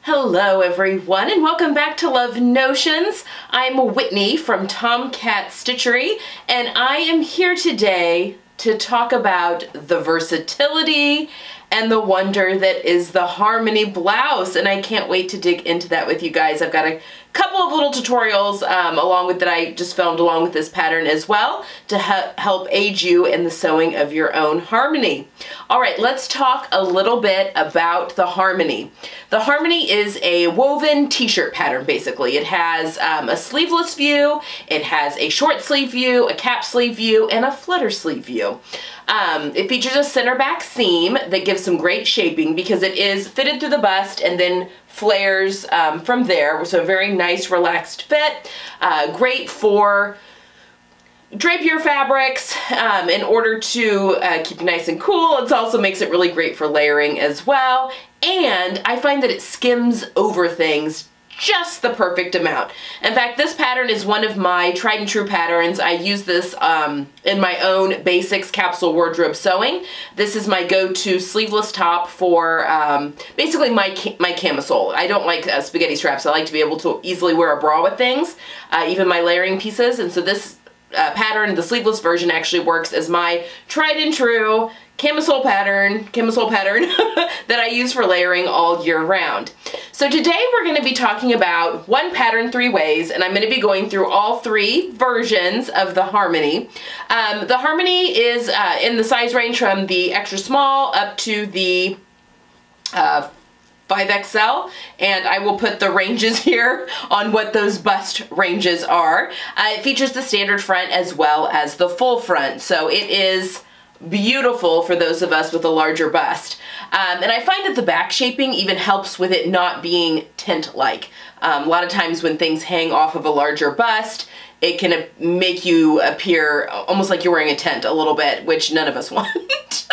Hello everyone and welcome back to Love Notions. I'm Whitney from Tomcat Stitchery and I am here today to talk about the versatility and the wonder that is the Harmony blouse, and I can't wait to dig into that with you guys. I've got a couple of little tutorials along with that I just filmed along with this pattern as well to help aid you in the sewing of your own Harmony. All right, let's talk a little bit about the Harmony. The Harmony is a woven t-shirt pattern basically. It has a sleeveless view, it has a short sleeve view, a cap sleeve view, and a flutter sleeve view. It features a center back seam that gives some great shaping because it is fitted through the bust and then flares from there, so a very nice relaxed fit. Great for drape your fabrics in order to keep you nice and cool. It also makes it really great for layering as well, and I find that it skims over things just the perfect amount. In fact, this pattern is one of my tried and true patterns. I use this in my own basics capsule wardrobe sewing. This is my go-to sleeveless top for basically my camisole. I don't like spaghetti straps. I like to be able to easily wear a bra with things, even my layering pieces, and so this pattern, the sleeveless version, actually works as my tried and true camisole pattern that I use for layering all year round. So today we're going to be talking about one pattern 3 ways, and I'm going to be going through all 3 versions of the Harmony. The Harmony is in the size range from the extra small up to the 5XL, and I will put the ranges here on what those bust ranges are. It features the standard front as well as the full front, so it is beautiful for those of us with a larger bust. And I find that the back shaping even helps with it not being tent-like. A lot of times when things hang off of a larger bust, it can make you appear almost like you're wearing a tent a little bit, which none of us want.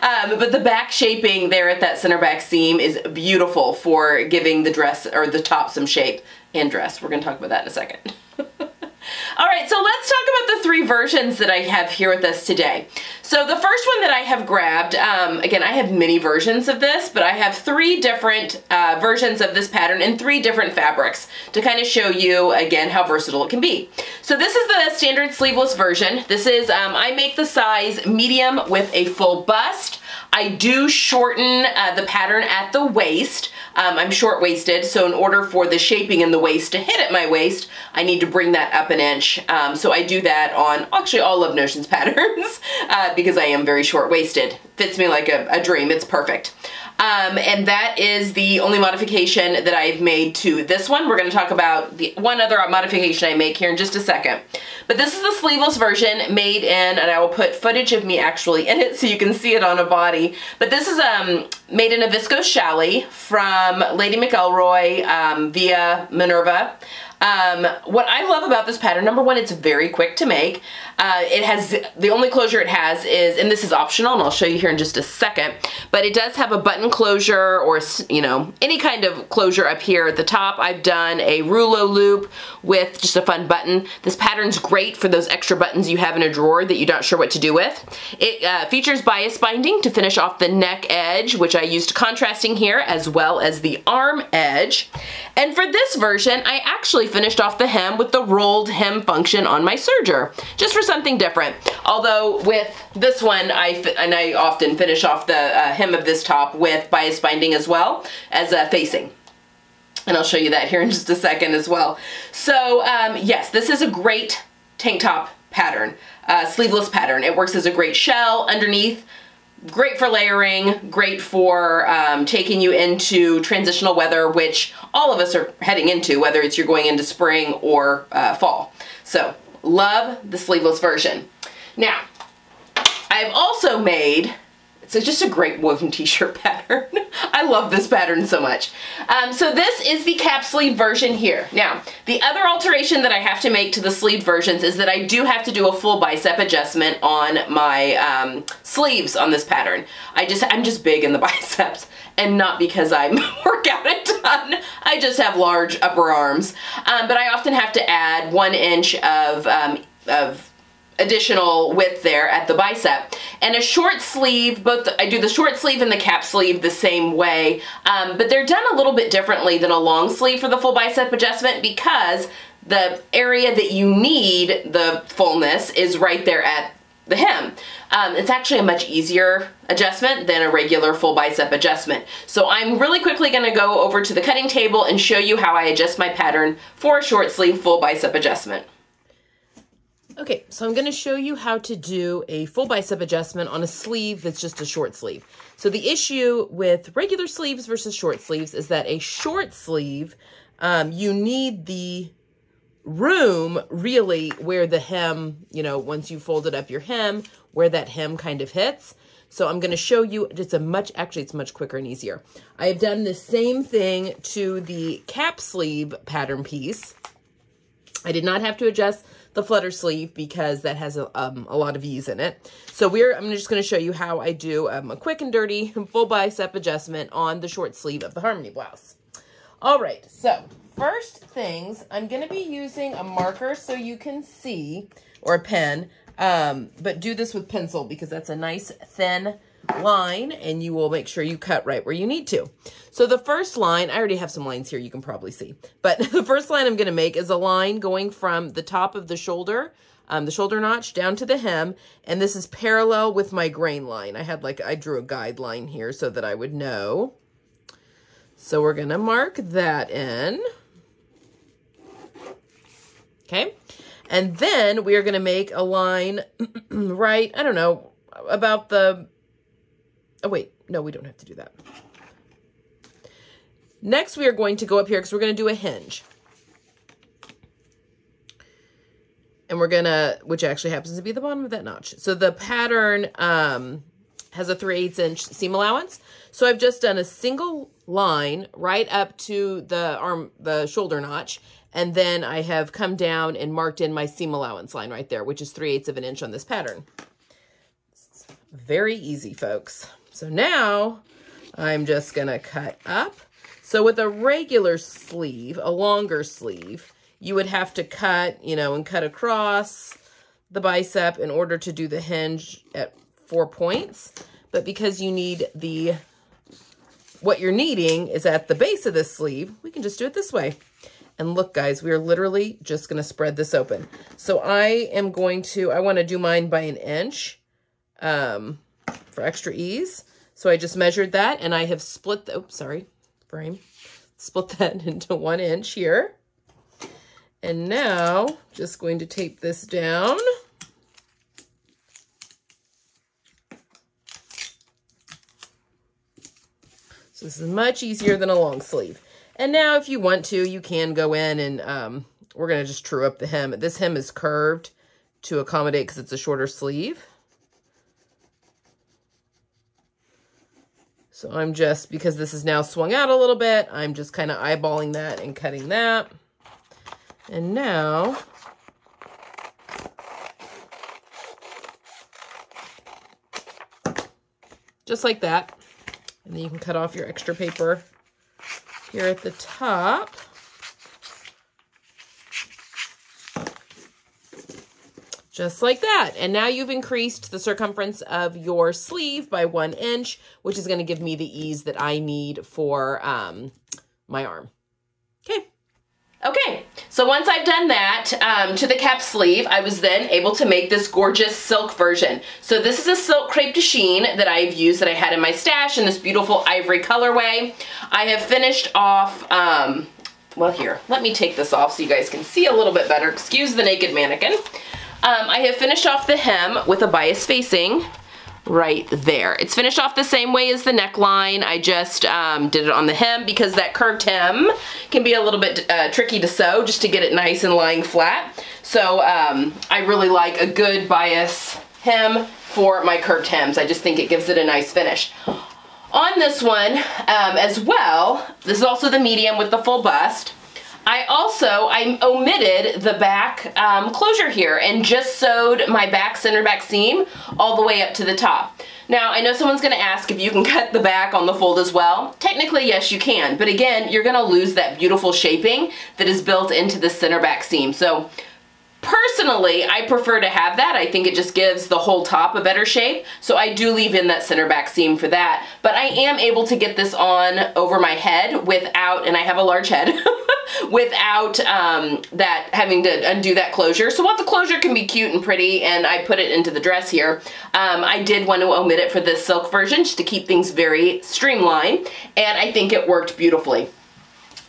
But the back shaping there at that center back seam is beautiful for giving the dress or the top some shape and dress. We're going to talk about that in a second. All right, so let's talk about the 3 versions that I have here with us today. So the first one that I have grabbed, again, I have many versions of this, but I have 3 different versions of this pattern in 3 different fabrics to kind of show you, again, how versatile it can be. So this is the standard sleeveless version. This is, I make the size medium with a full bust. I do shorten the pattern at the waist. I'm short-waisted, so in order for the shaping in the waist to hit at my waist, I need to bring that up an inch. So I do that on actually all Love Notions patterns because I am very short-waisted. Fits me like a dream. It's perfect. And that is the only modification that I've made to this one. We're going to talk about the one other modification I make here in just a second. But this is the sleeveless version made in, and I will put footage of me actually in it so you can see it on a body. But this is made in a viscose challis from Lady McElroy via Minerva. What I love about this pattern, number one, it's very quick to make. It has, the only closure it has is, and this is optional and I'll show you here in just a second, but it does have a button closure or, you know, any kind of closure up here at the top. I've done a rouleau loop with just a fun button. This pattern's great for those extra buttons you have in a drawer that you're not sure what to do with. It features bias binding to finish off the neck edge, which I used contrasting here, as well as the arm edge. And for this version, I actually finished off the hem with the rolled hem function on my serger, just for something different. Although with this one, I often finish off the hem of this top with bias binding as well as facing. And I'll show you that here in just a second as well. So yes, this is a great tank top pattern, sleeveless pattern. It works as a great shell underneath. Great for layering, great for taking you into transitional weather, which all of us are heading into, whether it's you're going into spring or fall. So, love the sleeveless version. Now, I've also made, it's just a great woven t-shirt pattern. I love this pattern so much. So this is the cap sleeve version here. Now, the other alteration that I have to make to the sleeve versions is that I do have to do a full bicep adjustment on my sleeves on this pattern. I'm just big in the biceps, and not because I work out a ton. I just have large upper arms. But I often have to add 1 inch of additional width there at the bicep. And a short sleeve, I do the short sleeve and the cap sleeve the same way, but they're done a little bit differently than a long sleeve for the full bicep adjustment, because the area that you need the fullness is right there at the hem. It's actually a much easier adjustment than a regular full bicep adjustment. So I'm really quickly going to go over to the cutting table and show you how I adjust my pattern for a short sleeve full bicep adjustment. Okay, so I'm going to show you how to do a full bicep adjustment on a sleeve that's just a short sleeve. So the issue with regular sleeves versus short sleeves is that a short sleeve, you need the room really where the hem, you know, once you folded up your hem, where that hem kind of hits. So I'm going to show you just actually it's much quicker and easier. I have done the same thing to the cap sleeve pattern piece. I did not have to adjust the flutter sleeve because that has a lot of ease in it. So I'm just going to show you how I do a quick and dirty full bicep adjustment on the short sleeve of the Harmony blouse. All right, so first things, I'm going to be using a marker so you can see, or a pen, but do this with pencil because that's a nice thin line and you will make sure you cut right where you need to. So the first line, I already have some lines here you can probably see, but the first line I'm going to make is a line going from the top of the shoulder notch down to the hem, and this is parallel with my grain line. I drew a guideline here so that I would know. So we're going to mark that in. Okay. And then we are going to make a line right, I don't know, about the, oh wait, no, we don't have to do that. Next, we are going to go up here because we're going to do a hinge. And we're going to, which actually happens to be the bottom of that notch. So the pattern has a 3/8 inch seam allowance. So I've just done a single line right up to the shoulder notch. And then I have come down and marked in my seam allowance line right there, which is 3/8 of an inch on this pattern. Very easy, folks. So now I'm just going to cut up. So with a regular sleeve, a longer sleeve, you would have to cut, you know, and cut across the bicep in order to do the hinge at 4 points. But because you need what you're needing is at the base of this sleeve, we can just do it this way. And look, guys, we are literally just going to spread this open. So I want to do mine by 1 inch for extra ease. So I just measured that and I have split split that into 1 inch here. And now just going to tape this down. So this is much easier than a long sleeve. And now if you want to, you can go in and we're going to just true up the hem. This hem is curved to accommodate because it's a shorter sleeve. So I'm just, because this is now swung out a little bit, I'm just kind of eyeballing that and cutting that. And now, just like that. And then you can cut off your extra paper here at the top. Just like that. And now you've increased the circumference of your sleeve by 1 inch, which is going to give me the ease that I need for my arm. Okay. Okay, so once I've done that to the cap sleeve, I was then able to make this gorgeous silk version. So this is a silk crepe de chine that I've used, that I had in my stash in this beautiful ivory colorway. I have finished off, well here, let me take this off so you guys can see a little bit better. Excuse the naked mannequin. I have finished off the hem with a bias facing right there. It's finished off the same way as the neckline. I just did it on the hem because that curved hem can be a little bit tricky to sew just to get it nice and lying flat. So I really like a good bias hem for my curved hems. I just think it gives it a nice finish. On this one as well, this is also the medium with the full bust. I omitted the back closure here and just sewed my center back seam all the way up to the top. Now, I know someone's going to ask if you can cut the back on the fold as well. Technically, yes, you can. But again, you're going to lose that beautiful shaping that is built into the center back seam. So Personally, I prefer to have that. I think it just gives the whole top a better shape. So I do leave in that center back seam for that. But I am able to get this on over my head without, and I have a large head, without that having to undo that closure. So while the closure can be cute and pretty, and I put it into the dress here, I did want to omit it for this silk version just to keep things very streamlined, and I think it worked beautifully.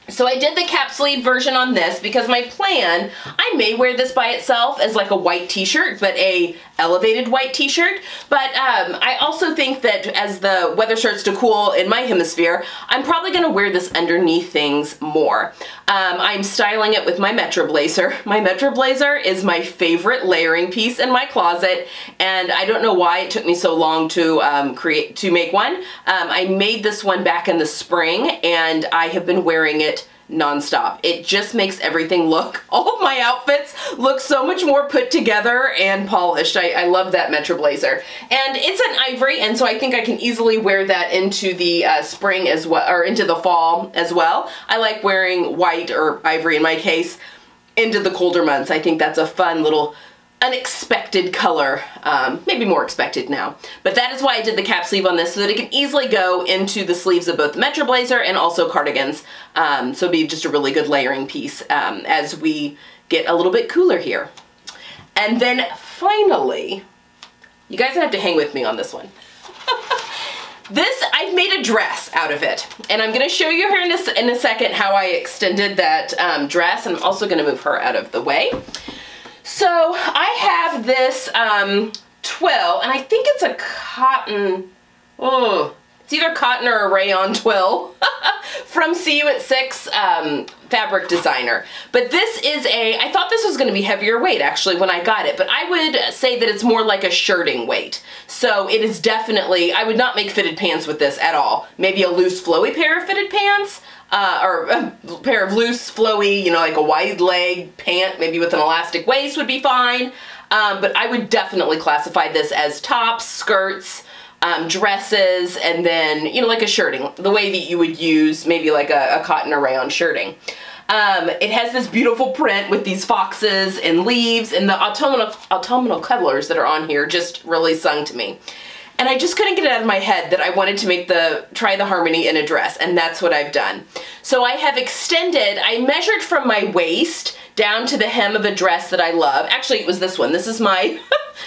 So I did the cap sleeve version on this because my plan, I may wear this by itself as like a white t-shirt, but a elevated white t-shirt. But I also think that as the weather starts to cool in my hemisphere, I'm probably gonna wear this underneath things more. I'm styling it with my Metro Blazer. My Metro Blazer is my favorite layering piece in my closet, and I don't know why it took me so long to make one. I made this one back in the spring, and I have been wearing it non-stop. It just makes everything look, all of my outfits look so much more put together and polished. I love that Metro Blazer. And it's an ivory, and so I think I can easily wear that into the spring as well, or into the fall as well. I like wearing white, or ivory in my case, into the colder months. I think that's a fun little unexpected color, maybe more expected now. But that is why I did the cap sleeve on this, so that it can easily go into the sleeves of both the Metro Blazer and also cardigans. So it'd be just a really good layering piece as we get a little bit cooler here. And then finally, you guys have to hang with me on this one. This, I've made a dress out of it, and I'm going to show you here in a second how I extended that dress, and I'm also going to move her out of the way. So I have this twill, and I think it's a cotton, it's either cotton or a rayon twill from See You at 6 fabric designer. But this is I thought this was going to be heavier weight actually when I got it, but I would say that it's more like a shirting weight. So it is definitely, I would not make fitted pants with this at all. Maybe a loose flowy pair of fitted pants. Or a pair of loose, flowy, you know, like a wide leg pant, maybe with an elastic waist would be fine. But I would definitely classify this as tops, skirts, dresses, and then, you know, like a shirting, the way that you would use maybe like a cotton or rayon shirting. It has this beautiful print with these foxes and leaves, and the autumnal colors that are on here just really sung to me. And I just couldn't get it out of my head that I wanted to try the harmony in a dress, and that's what I've done. So I have extended, I measured from my waist down to the hem of a dress that I love. Actually, it was this one. This is my,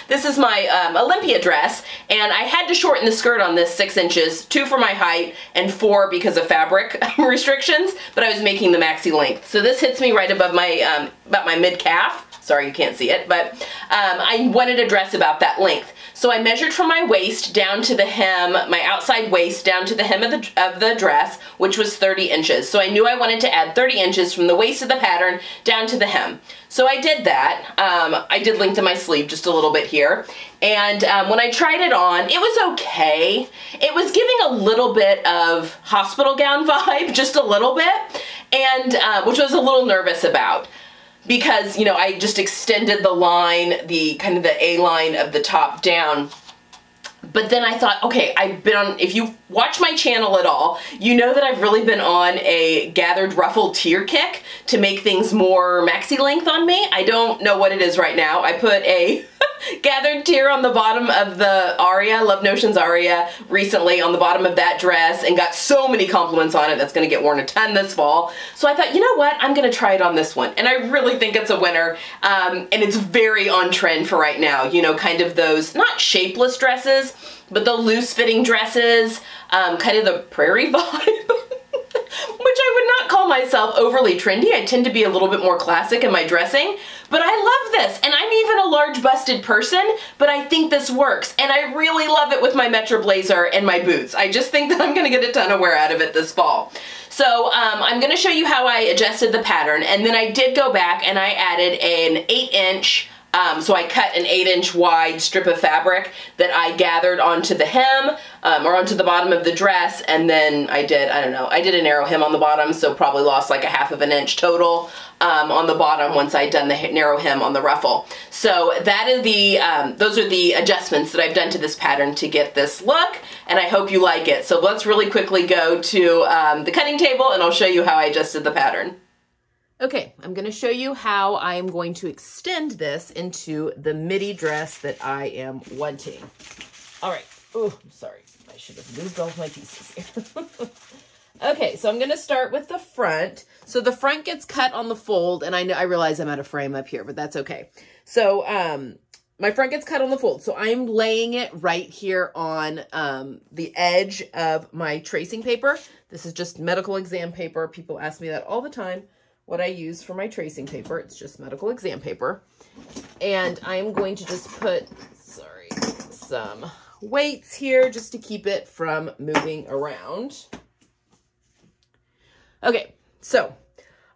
this is my Olympia dress, and I had to shorten the skirt on this 6 inches, 2 for my height and 4 because of fabric restrictions, but I was making the maxi length. So this hits me right above my, about my mid-calf. Sorry, you can't see it, but I wanted a dress about that length. So I measured from my waist down to the hem, my outside waist down to the hem of the dress, which was 30 inches. So I knew I wanted to add 30 inches from the waist of the pattern down to the hem. So I did that. I did lengthen my sleeve just a little bit here. And when I tried it on, it was okay. It was giving a little bit of hospital gown vibe, just a little bit, and which I was a little nervous about. Because, you know, I just extended the line, the kind of the A-line of the top down. But then I thought, okay, I've been on, if you watch my channel at all, you know that I've really been on a gathered ruffled tier kick to make things more maxi length on me. I don't know what it is right now. I put a gathered tier on the bottom of the Aria, Love Notions Aria, recently on the bottom of that dress, and got so many compliments on it that's going to get worn a ton this fall. So I thought, you know what, I'm going to try it on this one. And I really think it's a winner, and it's very on trend for right now. You know, kind of those, not shapeless dresses, but the loose fitting dresses, kind of the prairie vibe. Which I would not call myself overly trendy. I tend to be a little bit more classic in my dressing, but I love this, and I'm even a large busted person, but I think this works, and I really love it with my Metro Blazer and my boots. I just think that I'm gonna get a ton of wear out of it this fall. So I'm gonna show you how I adjusted the pattern, and then I did go back and I added an 8-inch, so I cut an 8-inch wide strip of fabric that I gathered onto the hem, or onto the bottom of the dress, and then I did a narrow hem on the bottom, so probably lost like a 1/2 inch total on the bottom once I'd done the narrow hem on the ruffle. So that is those are the adjustments that I've done to this pattern to get this look, and I hope you like it. So let's really quickly go to the cutting table, and I'll show you how I adjusted the pattern. Okay, I'm gonna show you how I'm going to extend this into the midi dress that I am wanting. All right, oh, sorry. I should have moved all my pieces here. Okay, so I'm gonna start with the front. So the front gets cut on the fold, and I realize I'm out of frame up here, but that's okay. So my front gets cut on the fold. So I'm laying it right here on the edge of my tracing paper. This is just medical exam paper. People ask me that all the time, what I use for my tracing paper. It's just medical exam paper. And I'm going to just put, sorry, some weights here just to keep it from moving around. Okay, so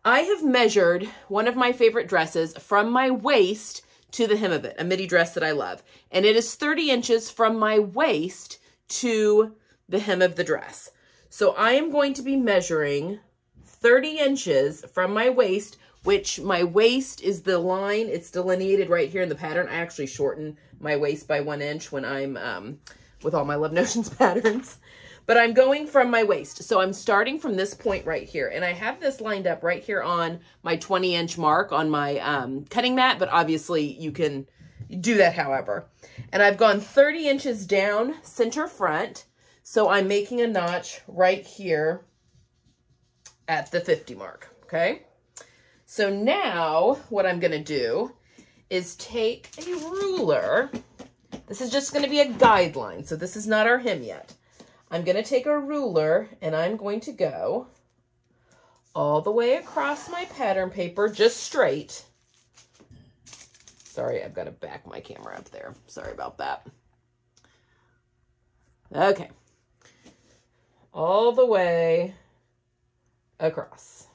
I have measured one of my favorite dresses from my waist to the hem of it, a midi dress that I love. And it is 30 inches from my waist to the hem of the dress. So I am going to be measuring 30 inches from my waist, which my waist is the line, it's delineated right here in the pattern. I actually shorten my waist by 1 inch when I'm with all my Love Notions patterns. But I'm going from my waist. So I'm starting from this point right here. And I have this lined up right here on my 20-inch mark on my cutting mat. But obviously you can do that however. And I've gone 30 inches down center front. So I'm making a notch right here at the 50 mark. Okay. So now what I'm going to do is take a ruler. This is just going to be a guideline. So this is not our hem yet. I'm going to take a ruler and I'm going to go all the way across my pattern paper, just straight. Sorry, I've got to back my camera up there. Sorry about that. Okay. All the way across.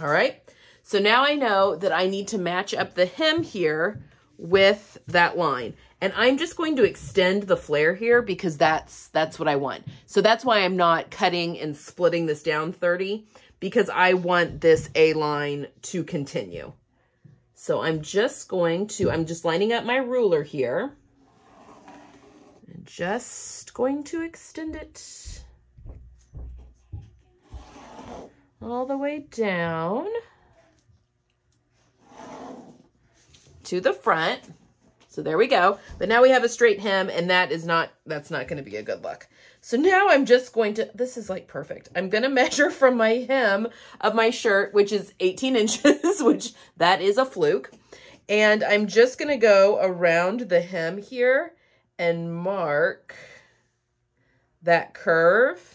All right. So now I know that I need to match up the hem here with that line. And I'm just going to extend the flare here because that's what I want. So that's why I'm not cutting and splitting this down 30, because I want this A-line to continue. So I'm just lining up my ruler here. And just going to extend it all the way down to the front. So there we go. But now we have a straight hem, and that's not going to be a good look. So now I'm just going to, this is like perfect. I'm going to measure from my hem of my shirt, which is 18 inches, which that is a fluke. And I'm just going to go around the hem here and mark that curve.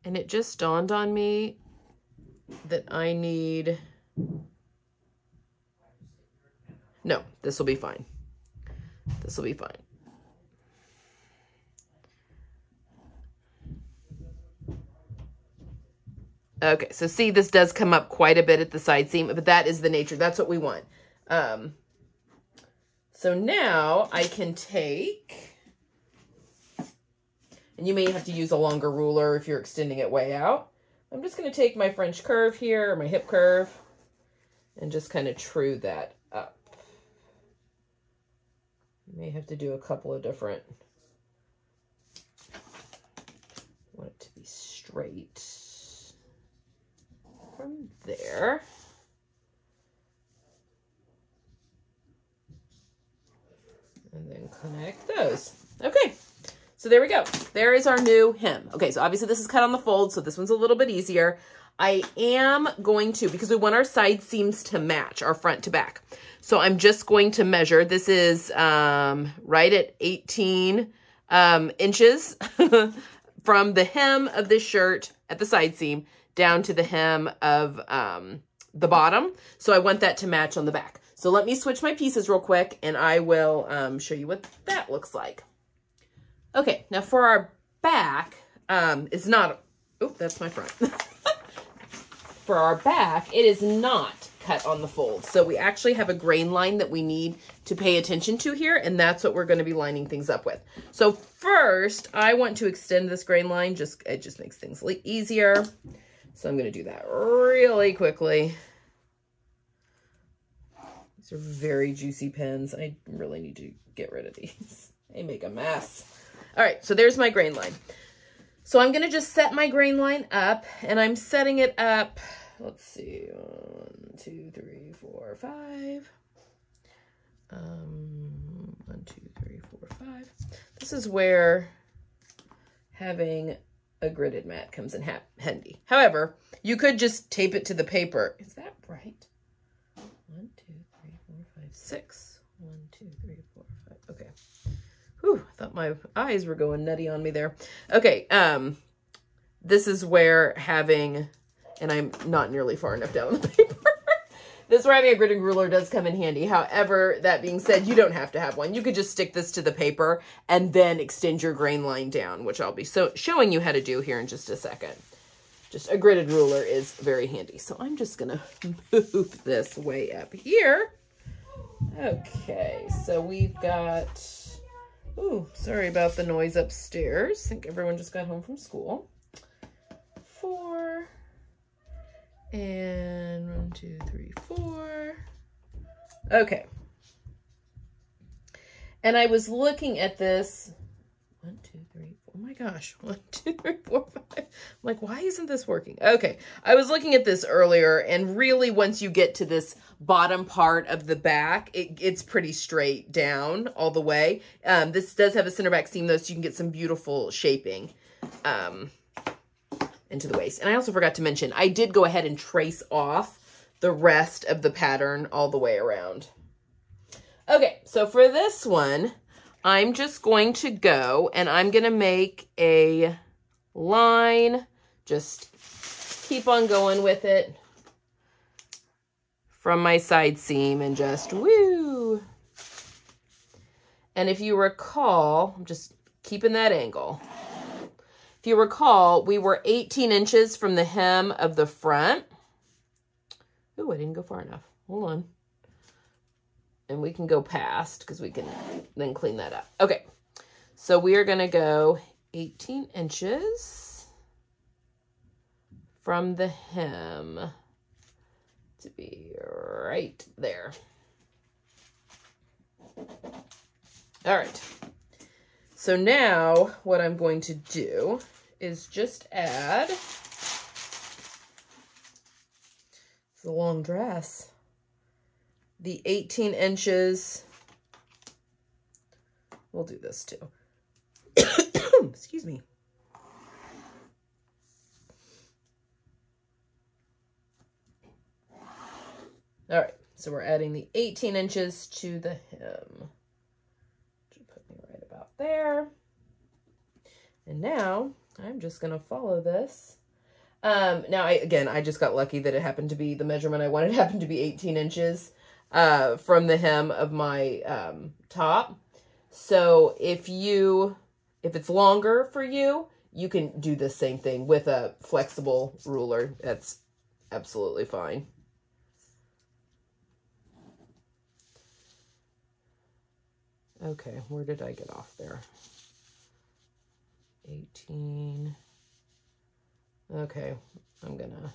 And it just dawned on me that I need, no, this will be fine. This will be fine. Okay, so see, this does come up quite a bit at the side seam, but that is the nature. That's what we want. So now I can take, and you may have to use a longer ruler if you're extending it way out. I'm just going to take my French curve here, or my hip curve, and just kind of true that up. You may have to do a couple of different, I want it to be straight from there. And then connect those. Okay. So there we go. There is our new hem. Okay, so obviously this is cut on the fold, so this one's a little bit easier. I am going to, because we want our side seams to match, our front to back. So I'm just going to measure. This is right at 18 inches from the hem of this shirt at the side seam down to the hem of the bottom. So I want that to match on the back. So let me switch my pieces real quick, and I will show you what that looks like. Okay, now for our back, it's not, oh, that's my front. For our back, it is not cut on the fold. So we actually have a grain line that we need to pay attention to here, and that's what we're going to be lining things up with. So first, I want to extend this grain line. It just makes things easier. So I'm going to do that really quickly. These are very juicy pens. I really need to get rid of these. They make a mess. All right, so there's my grain line. So I'm going to just set my grain line up, and I'm setting it up, let's see, 1, 2, 3, 4, 5. 1, 2, 3, 4, 5. This is where having a gridded mat comes in handy. However, you could just tape it to the paper. Is that right? 1, 2, 3, 4, 5, 6. 1, 2, 3, 4, 5. Okay. Whew, I thought my eyes were going nutty on me there. Okay, this is where having, and I'm not nearly far enough down the paper. This is where having a gridding ruler does come in handy. However, that being said, you don't have to have one. You could just stick this to the paper and then extend your grain line down, which I'll be showing you how to do here in just a second. Just a gridded ruler is very handy. So I'm just gonna move this way up here. Okay, so we've got, ooh, sorry about the noise upstairs. I think everyone just got home from school. 4, and 1, 2, 3, 4. Okay. And I was looking at this. 1, 2, 3, 4. Oh my gosh. 1, 2, 3, 4, 5. I'm like, why isn't this working? Okay. I was looking at this earlier, and really once you get to this bottom part of the back, it's pretty straight down all the way. This does have a center back seam though, so you can get some beautiful shaping into the waist. And I also forgot to mention, I did go ahead and trace off the rest of the pattern all the way around. Okay, so for this one, I'm just going to go and I'm going to make a line, just keep on going with it from my side seam and just woo. And if you recall, I'm just keeping that angle. If you recall, we were 18 inches from the hem of the front. Ooh, I didn't go far enough. Hold on. And we can go past because we can then clean that up. Okay, so we are going to go 18 inches from the hem to be right there. All right. So now what I'm going to do is just add, it's a long dress, the 18 inches. We'll do this too. Excuse me. All right, so we're adding the 18 inches to the hem. There. And now I'm just going to follow this. Now, I just got lucky that it happened to be the measurement I wanted happened to be 18 inches from the hem of my top. So if it's longer for you, you can do the same thing with a flexible ruler. That's absolutely fine. Okay, where did I get off there? 18. Okay, I'm gonna.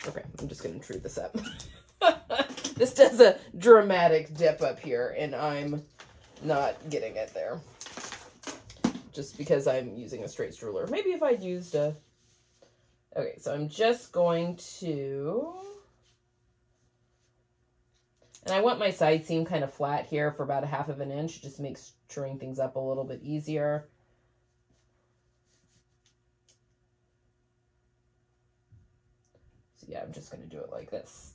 Okay, I'm just going to true this up. This does a dramatic dip up here, and I'm not getting it there. Just because I'm using a straight ruler. Maybe if I'd used a... Okay, so I'm just going to... And I want my side seam kind of flat here for about 1/2 of an inch. Just makes truing things up a little bit easier. Yeah, I'm just going to do it like this.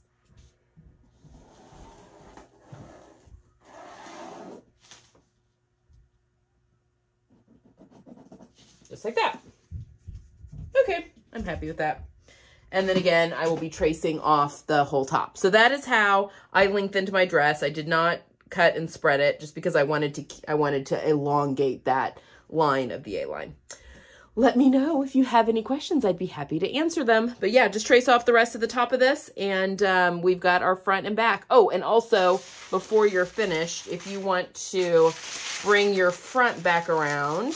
Just like that. Okay, I'm happy with that. And then again, I will be tracing off the whole top. So that is how I lengthened my dress. I did not cut and spread it just because I wanted to elongate that line of the A-line. Let me know if you have any questions. I'd be happy to answer them. But yeah, just trace off the rest of the top of this, and we've got our front and back. Oh, and also, before you're finished, if you want to bring your front back around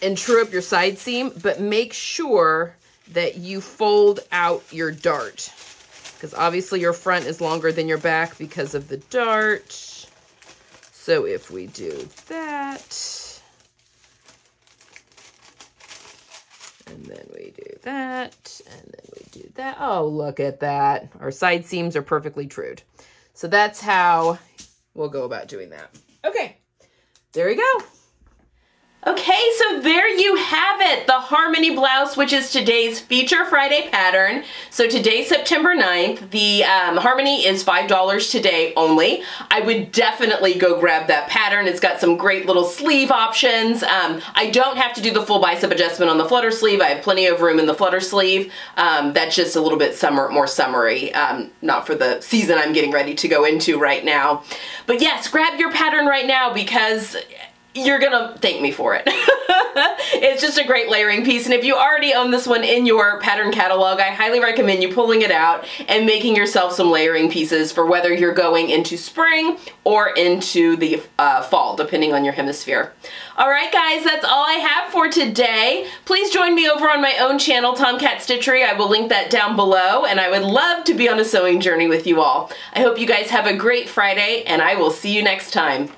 and true up your side seam, but make sure that you fold out your dart, because obviously your front is longer than your back because of the dart. So if we do that, and then we do that, and then we do that. Oh, look at that. Our side seams are perfectly trued. So that's how we'll go about doing that. Okay, there we go. Okay, so there you have it, the Harmony blouse, which is today's Feature Friday pattern. So today, September 9th, the Harmony is $5 today only. I would definitely go grab that pattern. It's got some great little sleeve options. I don't have to do the full bicep adjustment on the flutter sleeve. I have plenty of room in the flutter sleeve. That's just a little bit more summery, not for the season I'm getting ready to go into right now. But yes, grab your pattern right now because you're gonna thank me for it. It's just a great layering piece, and if you already own this one in your pattern catalog, I highly recommend you pulling it out and making yourself some layering pieces for whether you're going into spring or into the fall, depending on your hemisphere. Alright guys, that's all I have for today. Please join me over on my own channel, Tomcat Stitchery. I will link that down below, and I would love to be on a sewing journey with you all. I hope you guys have a great Friday, and I will see you next time.